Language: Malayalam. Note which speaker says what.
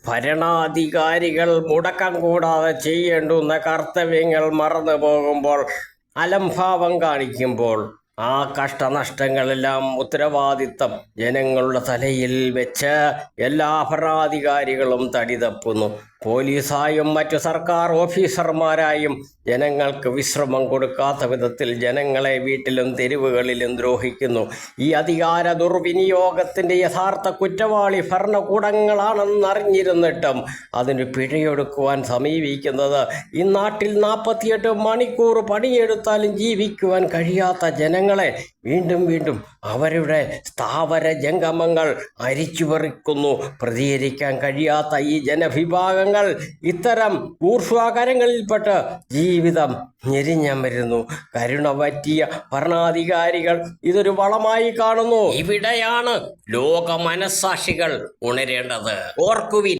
Speaker 1: ഭരണാധികാരികൾ മുടക്കം കൂടാതെ ചെയ്യേണ്ടുന്ന കർത്തവ്യങ്ങൾ മറന്നു പോകുമ്പോൾ, അലംഭാവം കാണിക്കുമ്പോൾ ആ കഷ്ടനഷ്ടങ്ങളെല്ലാം ഉത്തരവാദിത്തം ജനങ്ങളുടെ തലയിൽ വെച്ച് എല്ലാ ഭരണാധികാരികളും തടി തപ്പുന്നു. പോലീസായും മറ്റു സർക്കാർ ഓഫീസർമാരായും ജനങ്ങൾക്ക് വിശ്രമം കൊടുക്കാത്ത വിധത്തിൽ ജനങ്ങളെ വീട്ടിലും തെരുവുകളിലും ദ്രോഹിക്കുന്നു. ഈ അധികാര ദുർവിനിയോഗത്തിൻ്റെ യഥാർത്ഥ കുറ്റവാളി ഭരണകൂടങ്ങളാണെന്നറിഞ്ഞിരുന്നിട്ടും അതിന് പിഴയൊടുക്കുവാൻ സമീപിക്കുന്നത് ഈ നാട്ടിൽ 48 മണിക്കൂർ പണിയെടുത്താലും ജീവിക്കുവാൻ കഴിയാത്ത ജനങ്ങളെ വീണ്ടും വീണ്ടും അവരുടെ സ്ഥാവര ജംഗമങ്ങൾ അരിച്ചുപറിക്കുന്നു. പ്രതികരിക്കാൻ കഴിയാത്ത ഈ ജനവിഭാഗങ്ങൾ ഇത്തരം ഊർഷ്വാകരങ്ങളിൽപ്പെട്ട് ജീവിതം ഞെരിഞ്ഞമരുന്നു. കരുണ പറ്റിയ ഭരണാധികാരികൾ ഇതൊരു വളമായി കാണുന്നു. ഇവിടെയാണ് ലോക മനസ്സാക്ഷികൾ ഉണരേണ്ടത്. ഓർക്കുവിൻ.